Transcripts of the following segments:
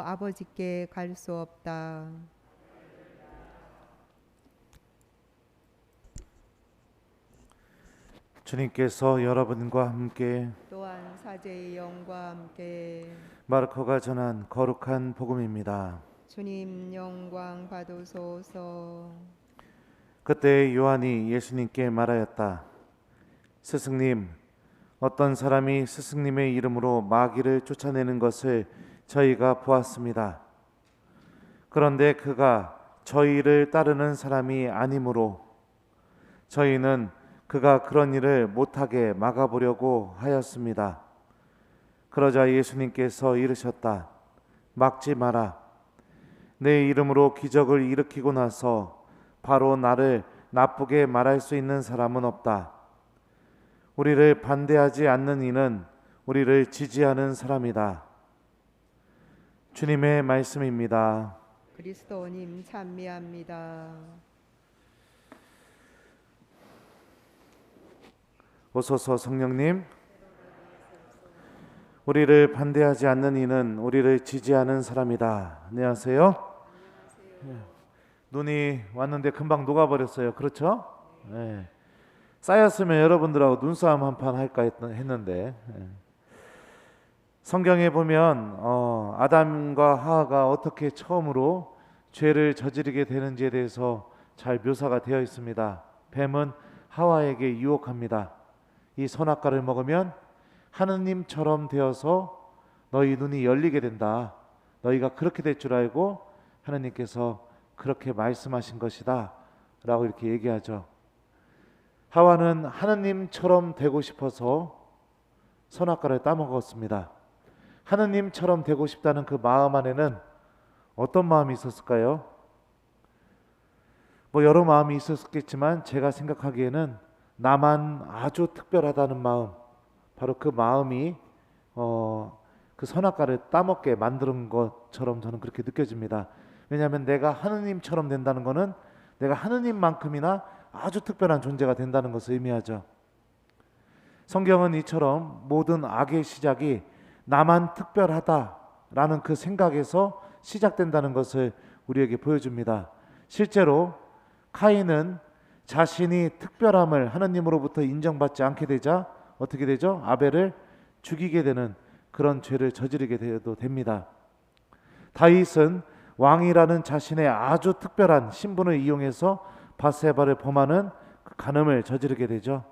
아버지께 갈 수 없다. 주님께서 여러분과 함께 또한 사제의 영과 함께 마르코가 전한 거룩한 복음입니다. 주님 영광 받으소서. 그때 요한이 예수님께 말하였다. 스승님, 어떤 사람이 스승님의 이름으로 마귀를 쫓아내는 것을 저희가 보았습니다. 그런데 그가 저희를 따르는 사람이 아니므로 저희는 그가 그런 일을 못하게 막아보려고 하였습니다. 그러자 예수님께서 이르셨다. 막지 마라. 내 이름으로 기적을 일으키고 나서 바로 나를 나쁘게 말할 수 있는 사람은 없다. 우리를 반대하지 않는 이는 우리를 지지하는 사람이다. 주님의 말씀입니다. 그리스도님 찬미합니다. 오소서 성령님, 우리를 반대하지 않는 이는 우리를 지지하는 사람이다. 안녕하세요. 눈이 왔는데 금방 녹아버렸어요. 그렇죠? 네. 쌓였으면 여러분들하고 눈싸움 한판 할까 했는데 성경에 보면 아담과 하와가 어떻게 처음으로 죄를 저지르게 되는지에 대해서 잘 묘사가 되어 있습니다. 뱀은 하와에게 유혹합니다. 이 선악과를 먹으면 하느님처럼 되어서 너희 눈이 열리게 된다. 너희가 그렇게 될 줄 알고 하느님께서 그렇게 말씀하신 것이다 라고 이렇게 얘기하죠. 하와는 하느님처럼 되고 싶어서 선악과를 따먹었습니다. 하느님처럼 되고 싶다는 그 마음 안에는 어떤 마음이 있었을까요? 여러 마음이 있었겠지만 제가 생각하기에는 나만 아주 특별하다는 마음, 바로 그 마음이 그 선악과를 따먹게 만드는 것처럼 저는 그렇게 느껴집니다. 왜냐하면 내가 하느님처럼 된다는 것은 내가 하느님만큼이나 아주 특별한 존재가 된다는 것을 의미하죠. 성경은 이처럼 모든 악의 시작이 나만 특별하다라는 그 생각에서 시작된다는 것을 우리에게 보여줍니다. 실제로 카인은 자신이 특별함을 하느님으로부터 인정받지 않게 되자 어떻게 되죠? 아벨을 죽이게 되는 그런 죄를 저지르게 되어도 됩니다. 다윗은 왕이라는 자신의 아주 특별한 신분을 이용해서 밧세바를 범하는 그 간음을 저지르게 되죠.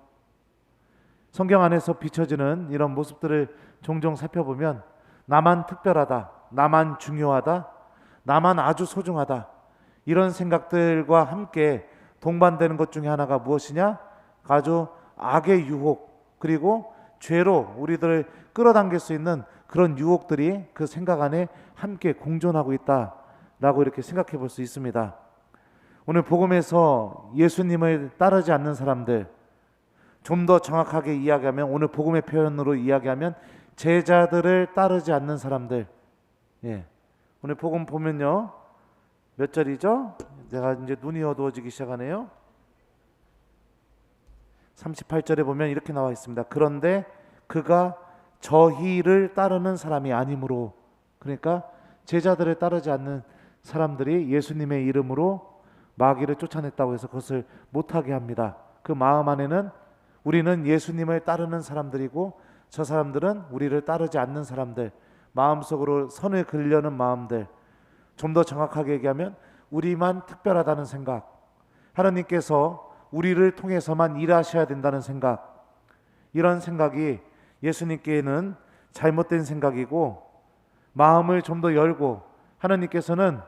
성경 안에서 비춰지는 이런 모습들을 종종 살펴보면 나만 특별하다, 나만 중요하다, 나만 아주 소중하다, 이런 생각들과 함께 동반되는 것 중에 하나가 무엇이냐? 아주 악의 유혹, 그리고 죄로 우리들을 끌어당길 수 있는 그런 유혹들이 그 생각 안에 함께 공존하고 있다라고 이렇게 생각해 볼 수 있습니다. 오늘 복음에서 예수님을 따르지 않는 사람들, 좀 더 정확하게 이야기하면 오늘 복음의 표현으로 이야기하면 제자들을 따르지 않는 사람들. 오늘 복음 보면요, 몇 절이죠? 제가 이제 눈이 어두워지기 시작하네요. 38절에 보면 이렇게 나와 있습니다. 그런데 그가 저희를 따르는 사람이 아니므로, 그러니까 제자들을 따르지 않는 사람들이 예수님의 이름으로 마귀를 쫓아냈다고 해서 그것을 못하게 합니다. 그 마음 안에는 우리는 예수님을 따르는 사람들이고 저 사람들은 우리를 따르지 않는 사람들, 마음속으로 선을 그리려는 마음들, 좀 더 정확하게 얘기하면 우리만 특별하다는 생각, 하나님께서 우리를 통해서만 일하셔야 된다는 생각, 이런 생각이 예수님께는 잘못된 생각이고, 마음을 좀 더 열고 하나님께서는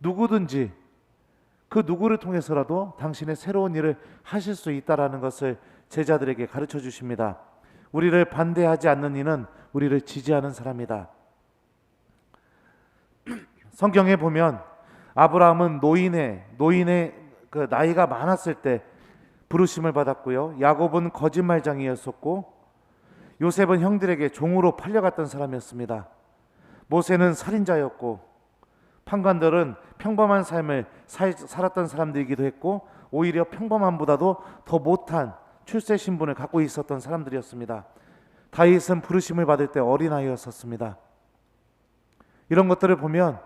누구든지 그 누구를 통해서라도 당신의 새로운 일을 하실 수 있다라는 것을 제자들에게 가르쳐 주십니다. 우리를 반대하지 않는 이는 우리를 지지하는 사람이다. 성경에 보면 아브라함은 노인의 그 나이가 많았을 때 부르심을 받았고요. 야곱은 거짓말장이었었고, 요셉은 형들에게 종으로 팔려갔던 사람이었습니다. 모세는 살인자였고, 판관들은 평범한 삶을 살았던 사람들이기도 했고, 오히려 평범함보다도 더 못한 출세 신분을 갖고 있었던 사람들이었습니다. 다윗은 부르심을 받을 때 어린아이였었습니다. 이런 것들을 보면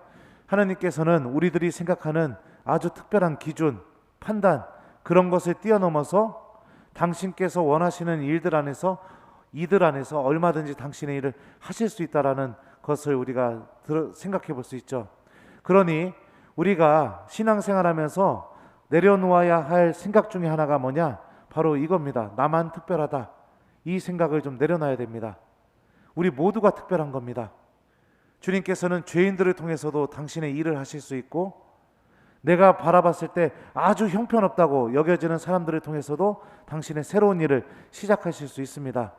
하나님께서는 우리들이 생각하는 아주 특별한 기준, 판단, 그런 것을 뛰어넘어서 당신께서 원하시는 이들 안에서 얼마든지 당신의 일을 하실 수 있다라는 것을 우리가 생각해 볼 수 있죠. 그러니 우리가 신앙생활하면서 내려놓아야 할 생각 중에 하나가 뭐냐? 바로 이겁니다. 나만 특별하다. 이 생각을 좀 내려놔야 됩니다. 우리 모두가 특별한 겁니다. 주님께서는 죄인들을 통해서도 당신의 일을 하실 수 있고, 내가 바라봤을 때 아주 형편없다고 여겨지는 사람들을 통해서도 당신의 새로운 일을 시작하실 수 있습니다.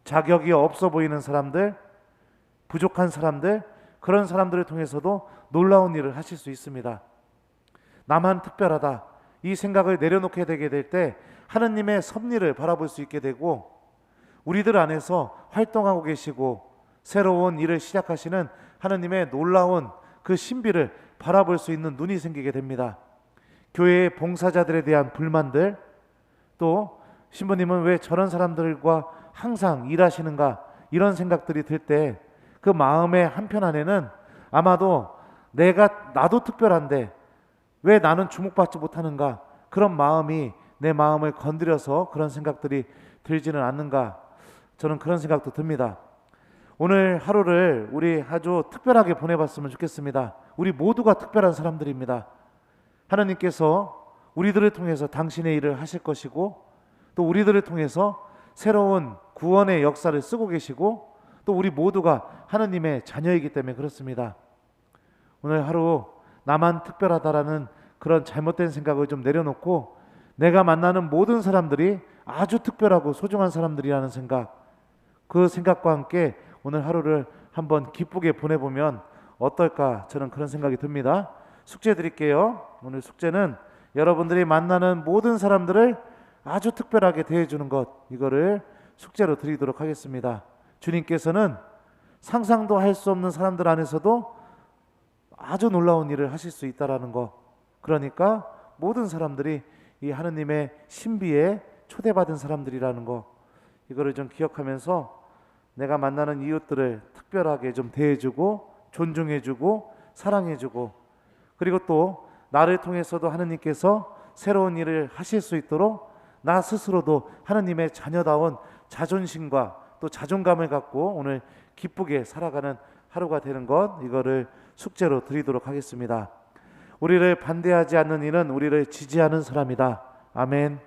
자격이 없어 보이는 사람들, 부족한 사람들, 그런 사람들을 통해서도 놀라운 일을 하실 수 있습니다. 나만 특별하다. 이 생각을 내려놓게 되게 될 때 하느님의 섭리를 바라볼 수 있게 되고, 우리들 안에서 활동하고 계시고 새로운 일을 시작하시는 하느님의 놀라운 그 신비를 바라볼 수 있는 눈이 생기게 됩니다. 교회의 봉사자들에 대한 불만들, 또 신부님은 왜 저런 사람들과 항상 일하시는가, 이런 생각들이 들 때 그 마음의 한편 안에는 아마도 나도 특별한데 왜 나는 주목받지 못하는가, 그런 마음이 내 마음을 건드려서 그런 생각들이 들지는 않는가, 저는 그런 생각도 듭니다. 오늘 하루를 우리 아주 특별하게 보내봤으면 좋겠습니다. 우리 모두가 특별한 사람들입니다. 하나님께서 우리들을 통해서 당신의 일을 하실 것이고, 또 우리들을 통해서 새로운 구원의 역사를 쓰고 계시고, 또 우리 모두가 하나님의 자녀이기 때문에 그렇습니다. 오늘 하루 나만 특별하다라는 그런 잘못된 생각을 좀 내려놓고, 내가 만나는 모든 사람들이 아주 특별하고 소중한 사람들이라는 생각, 그 생각과 함께 오늘 하루를 한번 기쁘게 보내보면 어떨까, 저는 그런 생각이 듭니다. 숙제 드릴게요. 오늘 숙제는 여러분들이 만나는 모든 사람들을 아주 특별하게 대해주는 것, 이거를 숙제로 드리도록 하겠습니다. 주님께서는 상상도 할 수 없는 사람들 안에서도 아주 놀라운 일을 하실 수 있다라는 것, 그러니까 모든 사람들이 이 하느님의 신비에 초대받은 사람들이라는 것, 이거를 좀 기억하면서 내가 만나는 이웃들을 특별하게 좀 대해주고 존중해주고 사랑해주고, 그리고 또 나를 통해서도 하느님께서 새로운 일을 하실 수 있도록 나 스스로도 하느님의 자녀다운 자존심과 또 자존감을 갖고 오늘 기쁘게 살아가는 하루가 되는 것, 이거를 숙제로 드리도록 하겠습니다. 우리를 반대하지 않는 이는 우리를 지지하는 사람이다. 아멘.